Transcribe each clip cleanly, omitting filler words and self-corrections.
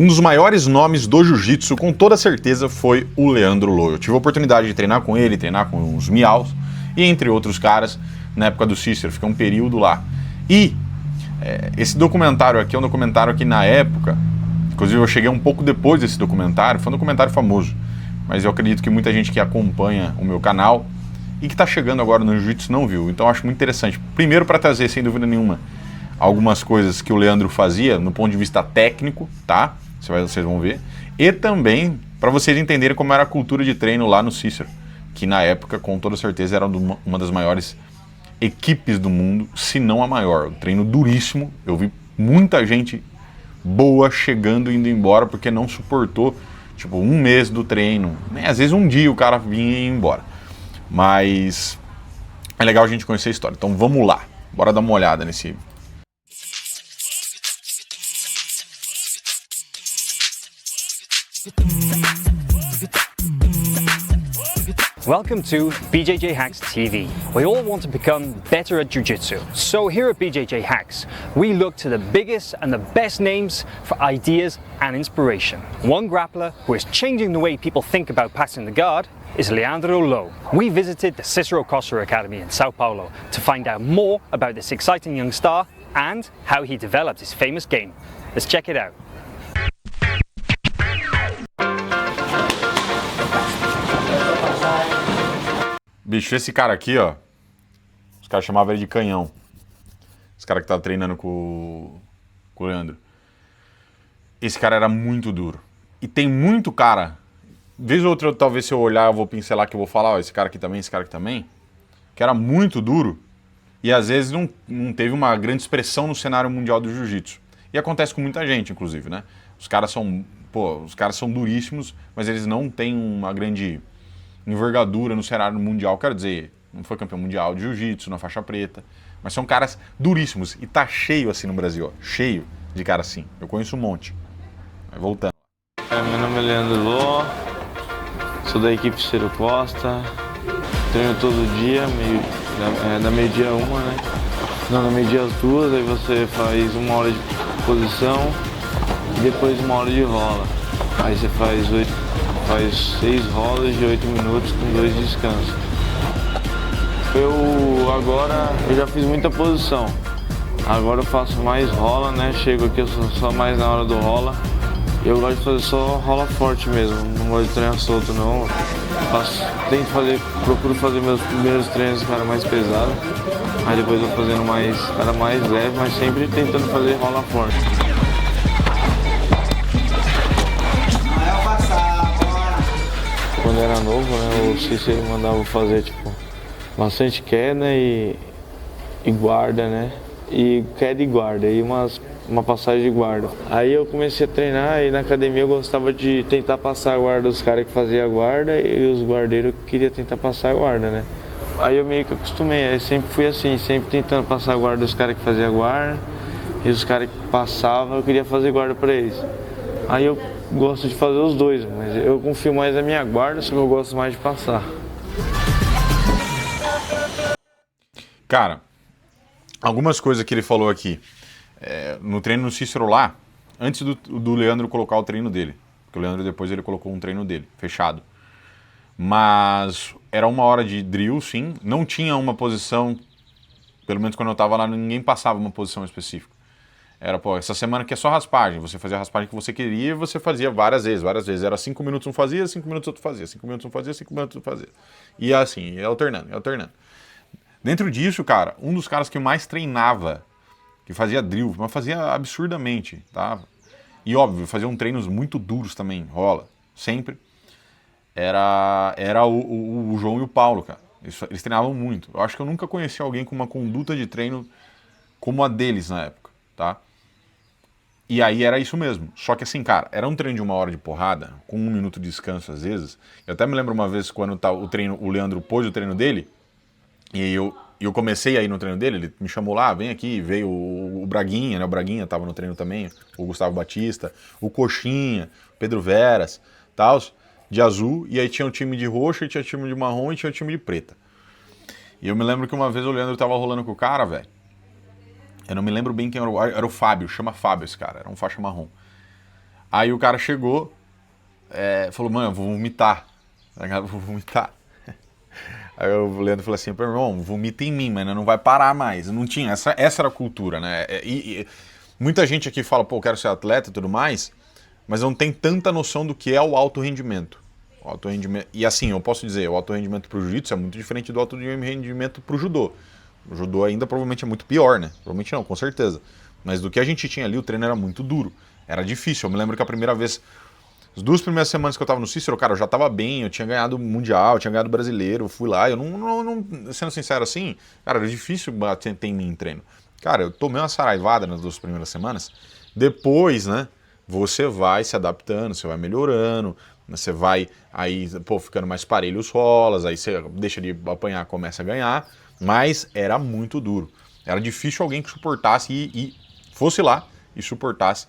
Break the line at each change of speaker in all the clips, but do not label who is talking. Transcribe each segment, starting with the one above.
Um dos maiores nomes do jiu-jitsu, com toda certeza, foi o Leandro Lo. Eu tive a oportunidade de treinar com ele, treinar com os Miaus e entre outros caras na época do Cícero. Fiquei um período lá. E esse documentário aqui é um documentário que na época, inclusive eu cheguei um pouco depois desse documentário, foi um documentário famoso, mas eu acredito que muita gente que acompanha o meu canal e que está chegando agora no jiu-jitsu não viu. Então eu acho muito interessante. Primeiro para trazer, sem dúvida nenhuma, algumas coisas que o Leandro fazia no ponto de vista técnico, tá? Vocês vão ver. E também para vocês entenderem como era a cultura de treino lá no Cícero, que na época, com toda certeza, era uma das maiores equipes do mundo, se não a maior. Um treino duríssimo. Eu vi muita gente boa chegando e indo embora porque não suportou, tipo, um mês do treino. Às vezes um dia o cara vinha e ia embora. Mas é legal a gente conhecer a história. Então vamos lá. Bora dar uma olhada nesse...
Welcome to BJJ Hacks TV. We all want to become better at Jiu-Jitsu. So here at BJJ Hacks, we look to the biggest and the best names for ideas and inspiration. One grappler who is changing the way people think about passing the guard is Leandro Lo. We visited the Cicero Costa Academy in Sao Paulo to find out more about this exciting young star and how he developed his famous game. Let's check it out.
Bicho, esse cara aqui, ó, os caras chamavam ele de canhão. Esse cara que tava treinando com o Leandro. Esse cara era muito duro. E tem muito cara, vez ou outra, talvez se eu olhar, eu vou pincelar que eu vou falar, ó, esse cara aqui também, que era muito duro e às vezes não teve uma grande expressão no cenário mundial do jiu-jitsu. E acontece com muita gente, inclusive, né? Os caras são duríssimos, mas eles não têm uma grande envergadura no cenário mundial, quero dizer, não foi campeão mundial de jiu-jitsu na faixa preta, mas são caras duríssimos e tá cheio assim no Brasil, ó, cheio de cara assim. Eu conheço um monte. Vai voltando.
Meu nome é Leandro Lo, sou da equipe Cicero Costa, treino todo dia, da meio-dia uma, né? Não, da meio-dia às duas, aí você faz 1 hora de posição e depois 1 hora de rola. Aí você faz 6 rolas de 8 minutos com 2 descansos. Eu já fiz muita posição. Agora eu faço mais rola, né? Chego aqui, eu sou só mais na hora do rola. Eu gosto de fazer só rola forte mesmo, não gosto de treinar solto não. Procuro fazer meus primeiros treinos, cara, mais pesado. Aí depois eu vou fazendo mais leve, mas sempre tentando fazer rola forte. Quando eu era novo, né, o Cícero mandava fazer tipo bastante queda e guarda, né? E queda e guarda, e uma passagem de guarda. Aí eu comecei a treinar e na academia eu gostava de tentar passar a guarda dos caras que faziam a guarda e os guardeiros que queriam tentar passar a guarda, né? Aí eu meio que acostumei, aí sempre fui assim, sempre tentando passar a guarda dos caras que faziam a guarda e os caras que passavam eu queria fazer guarda pra eles. Aí eu gosto de fazer os dois, mas eu confio mais na minha guarda, só que eu gosto mais de passar.
Cara, algumas coisas que ele falou aqui. No treino no Cícero lá, antes do Leandro colocar o treino dele. Porque o Leandro depois ele colocou um treino dele, fechado. Mas era 1 hora de drill, sim. Não tinha uma posição, pelo menos quando eu tava lá, ninguém passava uma posição específica. Era, essa semana aqui é só raspagem. Você fazia a raspagem que você queria e você fazia várias vezes. Era 5 minutos um fazia, 5 minutos outro fazia, 5 minutos um fazia, 5 minutos outro fazia. E assim, ia alternando. Dentro disso, cara, um dos caras que mais treinava, que fazia drill, mas fazia absurdamente, tá? E óbvio, faziam treinos muito duros também, rola, sempre. Era o João e o Paulo, cara. Eles treinavam muito. Eu acho que eu nunca conheci alguém com uma conduta de treino como a deles na época, tá? E aí era isso mesmo. Só que assim, cara, era um treino de 1 hora de porrada, com 1 minuto de descanso às vezes. Eu até me lembro uma vez quando o Leandro pôs o treino dele, e eu comecei a ir no treino dele, ele me chamou lá, vem aqui, veio o Braguinha, né? O Braguinha tava no treino também, o Gustavo Batista, o Coxinha, o Pedro Veras, tal, de azul, e aí tinha um time de roxo, e tinha um time de marrom, e tinha um time de preta. E eu me lembro que uma vez o Leandro tava rolando com o cara, velho. Eu não me lembro bem quem era o Fábio, chama Fábio esse cara, era um faixa marrom. Aí o cara chegou, falou, mano, eu vou vomitar. Vou vomitar. Aí o Leandro falou assim, irmão, vomita em mim, mas não vai parar mais. Não tinha, essa era a cultura, né? Muita gente aqui fala, pô, quero ser atleta e tudo mais, mas não tem tanta noção do que é o alto rendimento. E assim, eu posso dizer, o alto rendimento pro jiu-jitsu é muito diferente do alto rendimento pro judô. O judô ainda provavelmente é muito pior, né? Provavelmente não, com certeza. Mas do que a gente tinha ali, o treino era muito duro. Era difícil. Eu me lembro que a primeira vez, as 2 primeiras semanas que eu tava no Cícero, cara, eu já tava bem, eu tinha ganhado Mundial, eu tinha ganhado Brasileiro, eu fui lá, eu não sendo sincero assim, cara, era difícil bater em mim em treino. Cara, eu tomei uma saraivada nas 2 primeiras semanas, depois, né, você vai se adaptando, você vai melhorando, você vai aí, pô, ficando mais parelho os rolas, aí você deixa de apanhar, começa a ganhar, mas era muito duro. Era difícil alguém que suportasse e fosse lá e suportasse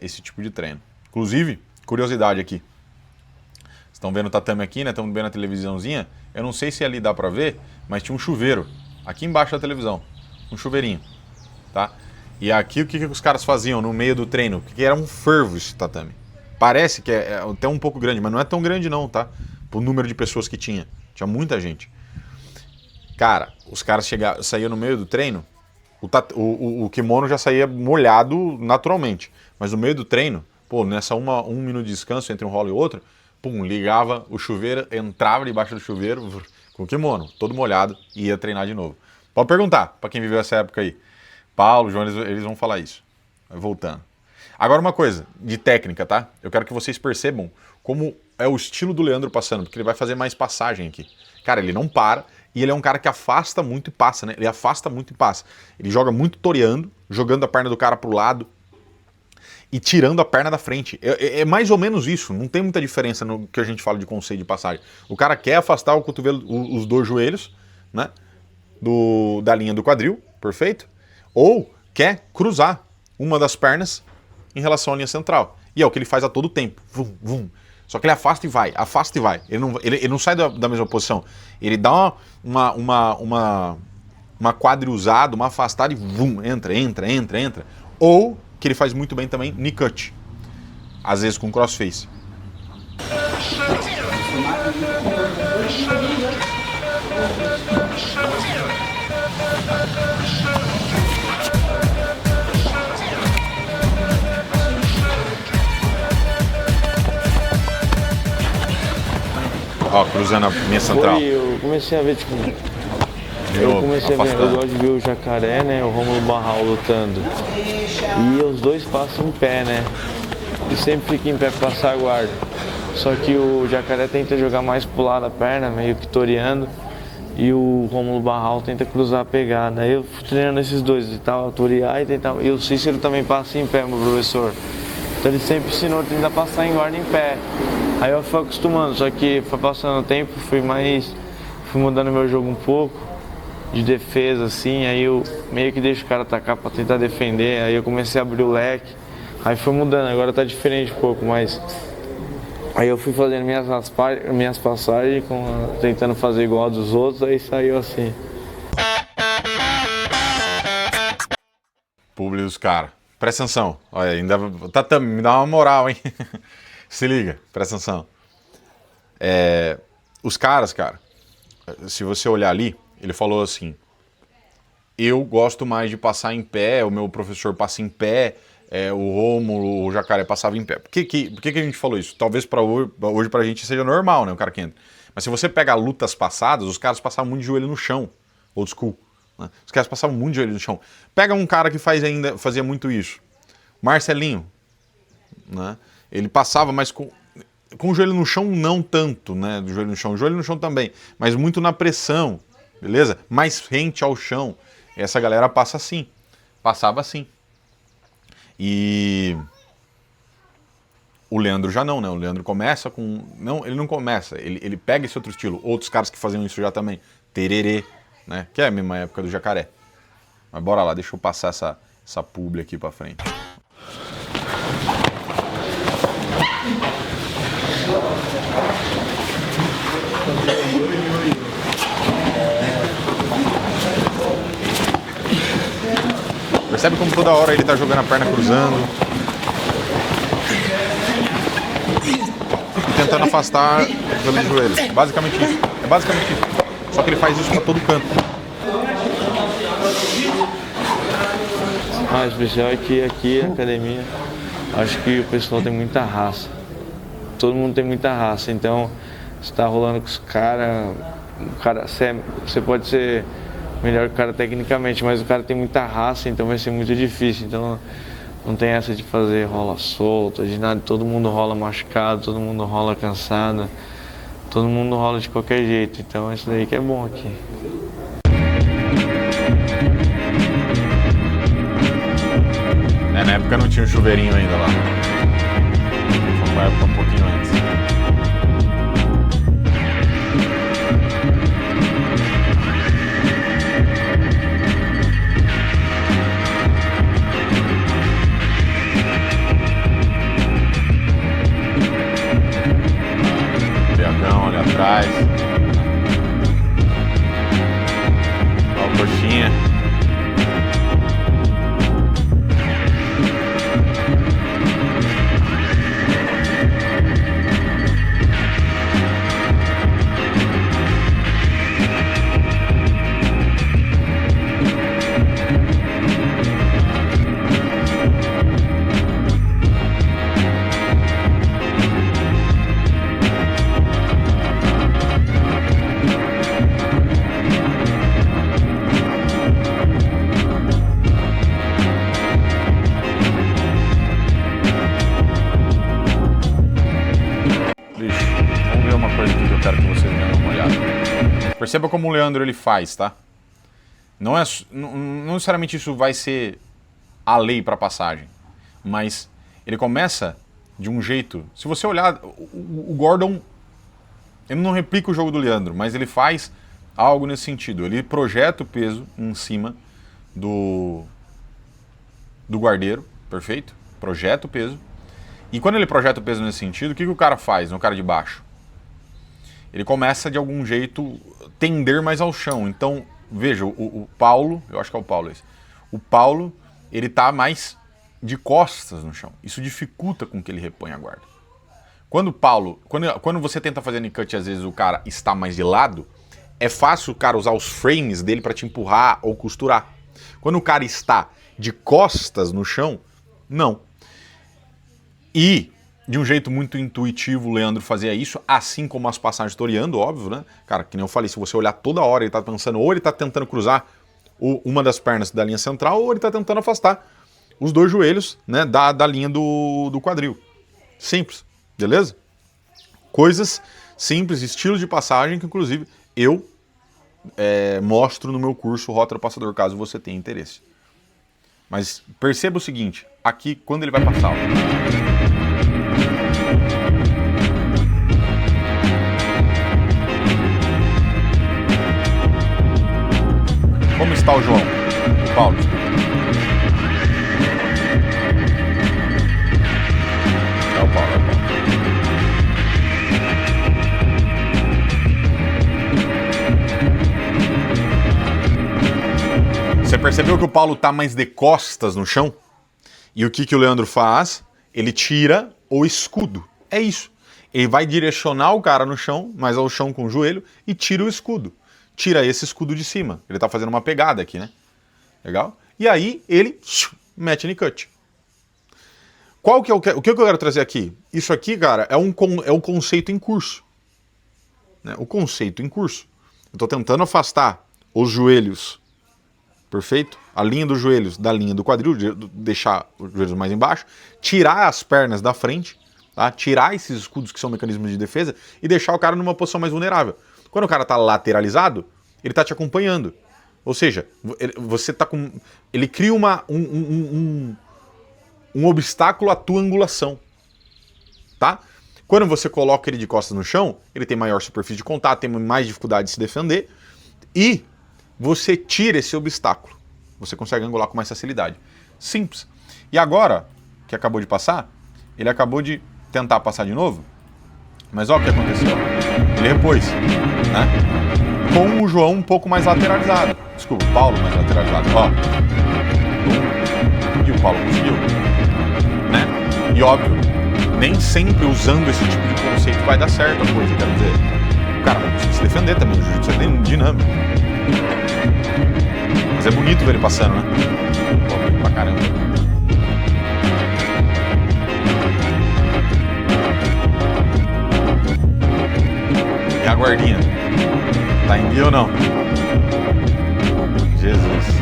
esse tipo de treino. Inclusive, curiosidade aqui. Vocês estão vendo o tatame aqui, né? Estão vendo a televisãozinha. Eu não sei se ali dá pra ver, mas tinha um chuveiro aqui embaixo da televisão. Um chuveirinho, tá? E aqui o que os caras faziam no meio do treino? Que era um fervo esse tatame. Parece que é até um pouco grande, mas não é tão grande não, tá? Pro número de pessoas que tinha. Tinha muita gente. Cara, os caras saíam no meio do treino, o kimono já saía molhado naturalmente. Mas no meio do treino, pô, nessa um minuto de descanso entre um rolo e outro, pum, ligava o chuveiro, entrava debaixo do chuveiro com o kimono, todo molhado, e ia treinar de novo. Pode perguntar pra quem viveu essa época aí. Paulo, João, eles vão falar isso. Voltando. Agora uma coisa, de técnica, tá? Eu quero que vocês percebam como é o estilo do Leandro passando, porque ele vai fazer mais passagem aqui. Cara, ele não para, e ele é um cara que afasta muito e passa, né? Ele afasta muito e passa. Ele joga muito toreando, jogando a perna do cara pro lado e tirando a perna da frente. É mais ou menos isso, não tem muita diferença no que a gente fala de conceito de passagem. O cara quer afastar o cotovelo, os 2 joelhos, né? Da linha do quadril, perfeito? Ou quer cruzar uma das pernas em relação à linha central. E é o que ele faz a todo tempo. Vum, vum. Só que ele afasta e vai, afasta e vai. Ele não sai da mesma posição. Ele dá uma quadrilzada, uma afastada e vum, entra. Ou, que ele faz muito bem também, knee cut. Às vezes com crossface. Ó, cruzando a linha central.
Eu comecei a ver, tipo... Eu gosto de ver o Jacaré, né? O Rômulo Barral lutando. E os 2 passam em pé, né? E sempre fica em pé pra passar a guarda. Só que o Jacaré tenta jogar mais pro lado da perna, meio que toreando. E o Rômulo Barral tenta cruzar a pegada. Aí eu fui treinando esses 2, ele tava torear e tentava... E o Cícero também passa em pé, meu professor. Então ele sempre ensinou a tentar passar em guarda em pé. Aí eu fui acostumando, só que foi passando o tempo, fui mudando meu jogo um pouco, de defesa assim, aí eu meio que deixo o cara atacar pra tentar defender, aí eu comecei a abrir o leque, aí foi mudando, agora tá diferente um pouco, mas aí eu fui fazendo minhas passagens, tentando fazer igual a dos outros, aí saiu assim.
Publi dos caras. Presta atenção, olha, ainda me dá uma moral, hein? Se liga, presta atenção. Os caras, cara, se você olhar ali, ele falou assim, eu gosto mais de passar em pé, o meu professor passa em pé, o Rômulo, o Jacaré passava em pé. Por que a gente falou isso? Talvez hoje pra gente seja normal, né, o cara que entra. Mas se você pega lutas passadas, os caras passavam muito de joelho no chão, old school. Né? Os caras passavam muito de joelho no chão. Pega um cara que fazia muito isso, Marcelinho, né? Ele passava, mas com o joelho no chão não tanto, né? Do joelho no chão também, mas muito na pressão, beleza? Mais rente ao chão. Essa galera passava assim. E o Leandro já não, né? O Leandro começa com... Não, ele não começa, ele pega esse outro estilo. Outros caras que faziam isso já também. Tererê, né? Que é a mesma época do Jacaré. Mas bora lá, deixa eu passar essa publi aqui pra frente. Percebe como toda hora ele tá jogando a perna cruzando. tentando afastar pelos joelhos. Basicamente isso. É basicamente isso. Só que ele faz isso pra todo canto.
O especial é que aqui na academia, acho que o pessoal tem muita raça. Todo mundo tem muita raça, então você tá rolando com os caras, você pode ser melhor que o cara tecnicamente, mas o cara tem muita raça, então vai ser muito difícil. Então não tem essa de fazer rola solta, de nada, todo mundo rola machucado, todo mundo rola cansado, todo mundo rola de qualquer jeito, então isso daí que é bom aqui.
Na época não tinha o chuveirinho ainda lá. Foi uma época um pouquinho antes. Biacão ali atrás. Olha o coxinha. Perceba como o Leandro ele faz, tá? Não necessariamente isso vai ser a lei para passagem, mas ele começa de um jeito. Se você olhar, o Gordon, ele não replica o jogo do Leandro, mas ele faz algo nesse sentido. Ele projeta o peso em cima do guardeiro, perfeito? Projeta o peso. E quando ele projeta o peso nesse sentido, o que o cara faz no cara de baixo? Ele começa de algum jeito tender mais ao chão. Então, veja, o Paulo, eu acho que é o Paulo esse. O Paulo, ele tá mais de costas no chão. Isso dificulta com que ele reponha a guarda. Quando você tenta fazer cut, às vezes o cara está mais de lado, é fácil o cara usar os frames dele para te empurrar ou costurar. Quando o cara está de costas no chão, não. E de um jeito muito intuitivo, o Leandro fazia isso, assim como as passagens toreando, óbvio, né? Cara, que nem eu falei, se você olhar toda hora, ele tá pensando, ou ele tá tentando cruzar uma das pernas da linha central, ou ele tá tentando afastar os dois joelhos, né, da linha do quadril. Simples, beleza? Coisas simples, estilos de passagem que, inclusive, eu mostro no meu curso Rota do Passador, caso você tenha interesse. Mas perceba o seguinte, aqui, quando ele vai passar, ó, como está o João? O Paulo, desculpa. É o Paulo, Você percebeu que o Paulo está mais de costas no chão? E o que o Leandro faz? Ele tira o escudo. É isso. Ele vai direcionar o cara no chão, mais ao chão com o joelho, e tira o escudo. Tira esse escudo de cima. Ele tá fazendo uma pegada aqui, né? Legal? E aí ele mete no cut. O que eu quero trazer aqui? Isso aqui, cara, é um conceito em curso. Né? O conceito em curso. Eu tô tentando afastar os joelhos, perfeito? A linha dos joelhos da linha do quadril, deixar os joelhos mais embaixo, tirar as pernas da frente, tá? Tirar esses escudos que são mecanismos de defesa e deixar o cara numa posição mais vulnerável. Quando o cara está lateralizado, ele está te acompanhando. Ou seja, você tá com. Ele cria um obstáculo à tua angulação. Tá? Quando você coloca ele de costas no chão, ele tem maior superfície de contato, tem mais dificuldade de se defender. E você tira esse obstáculo. Você consegue angular com mais facilidade. Simples. E agora, que acabou de passar, ele acabou de tentar passar de novo. Mas olha o que aconteceu. Ele repôs, né? Com o João um pouco mais lateralizado. Desculpa, o Paulo mais lateralizado. Ó. E o Paulo conseguiu. Né? E óbvio, nem sempre usando esse tipo de conceito vai dar certo a coisa, quero dizer. O cara vai conseguir se defender também, o jiu-jitsu é dinâmico. Mas é bonito ver ele passando, né? Pô, pra caramba. E a guardinha? Tá em dia ou não? Jesus.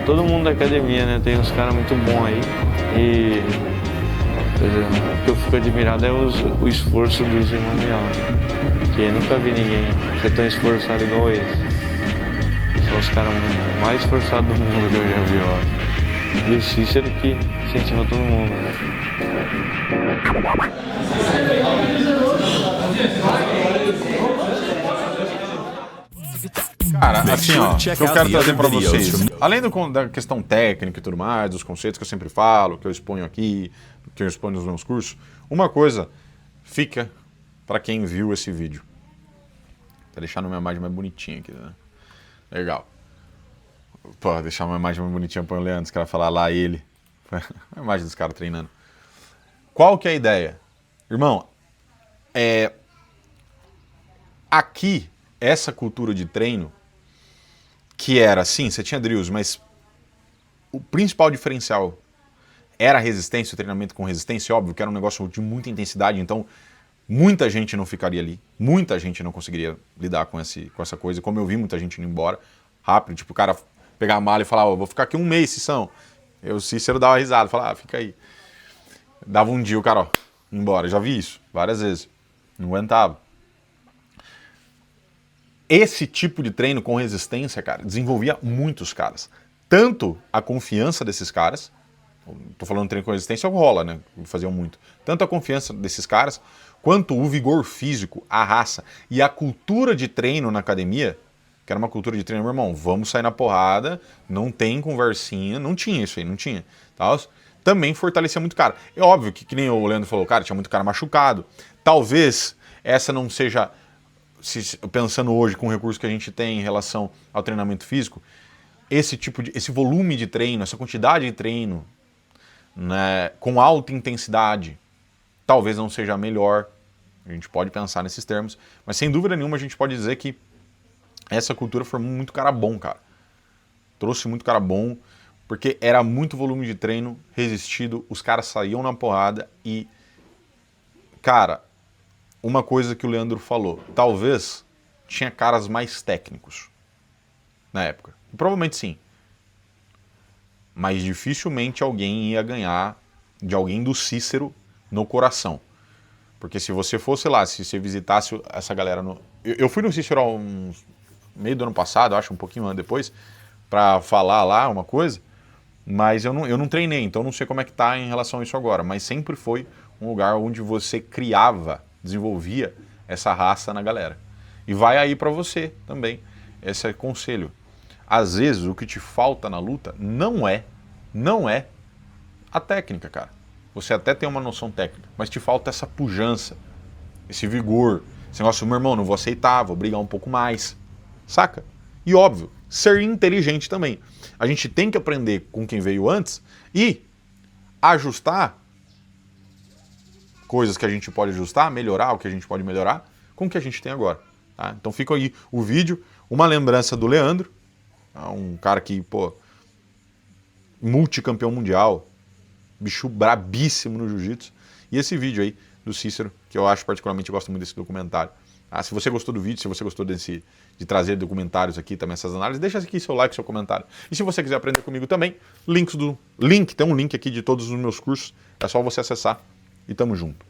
Todo mundo da academia, né? Tem uns caras muito bons aí. E o que eu fico admirado é o esforço dos irmãos Miau, né? Que eu nunca vi ninguém ser tão esforçado igual eles. São os caras mais esforçados do mundo que eu já vi, ó. E o Cícero que incentiva todo mundo, né?
Cara, assim, ó, o que eu quero trazer pra vocês, além da questão técnica e tudo mais, dos conceitos que eu sempre falo, que eu exponho aqui, que eu exponho nos meus cursos, uma coisa fica pra quem viu esse vídeo. Pra deixar numa imagem mais bonitinha aqui, né? Legal. Pô, deixar uma imagem mais bonitinha, põe o Leandro, os caras falar lá ele. A imagem dos caras treinando. Qual que é a ideia? Irmão, aqui, essa cultura de treino, que era, sim, você tinha drills, mas o principal diferencial era a resistência, o treinamento com resistência, óbvio que era um negócio de muita intensidade, então muita gente não ficaria ali, muita gente não conseguiria lidar com essa coisa, como eu vi muita gente indo embora, rápido, tipo o cara pegar a mala e falar, vou ficar aqui um mês, Cissão. O Cícero dava risada, falava, fica aí. Dava um dia o cara, embora, já vi isso várias vezes, não aguentava. Esse tipo de treino com resistência, cara, desenvolvia muitos caras. Tanto a confiança desses caras, tô falando de treino com resistência, rola, né? Faziam muito. Tanto a confiança desses caras, quanto o vigor físico, a raça e a cultura de treino na academia, que era uma cultura de treino, meu irmão, vamos sair na porrada, não tem conversinha, não tinha isso aí, não tinha. Tá? Também fortalecia muito cara. É óbvio que nem o Leandro falou, cara, tinha muito cara machucado. Talvez essa não seja... pensando hoje com o recurso que a gente tem em relação ao treinamento físico, esse volume de treino, essa quantidade de treino, né, com alta intensidade, talvez não seja a melhor. A gente pode pensar nesses termos, mas sem dúvida nenhuma a gente pode dizer que essa cultura formou muito cara bom, cara. Trouxe muito cara bom, porque era muito volume de treino resistido, os caras saíam na porrada e, cara, uma coisa que o Leandro falou, talvez tinha caras mais técnicos na época. E provavelmente sim. Mas dificilmente alguém ia ganhar de alguém do Cícero no coração. Porque se você fosse lá, se você visitasse essa galera no... Eu fui no Cícero há meio do ano passado, acho, um pouquinho ano depois, pra falar lá uma coisa, mas eu não treinei, então não sei como é que tá em relação a isso agora. Mas sempre foi um lugar onde você criava, desenvolvia essa raça na galera. E vai aí pra você também, esse conselho. Às vezes o que te falta na luta não é a técnica, cara. Você até tem uma noção técnica, mas te falta essa pujança, esse vigor, esse negócio, meu irmão, não vou aceitar, vou brigar um pouco mais, saca? E óbvio, ser inteligente também. A gente tem que aprender com quem veio antes e ajustar coisas que a gente pode ajustar, melhorar o que a gente pode melhorar com o que a gente tem agora. Tá? Então fica aí o vídeo, uma lembrança do Leandro, um cara que, pô, multicampeão mundial, bicho brabíssimo no jiu-jitsu, e esse vídeo aí do Cícero, que eu acho particularmente, eu gosto muito desse documentário. Se você gostou do vídeo, se você gostou de trazer documentários aqui, também essas análises, deixa aqui seu like, seu comentário. E se você quiser aprender comigo também, tem um link aqui de todos os meus cursos, é só você acessar e tamo junto.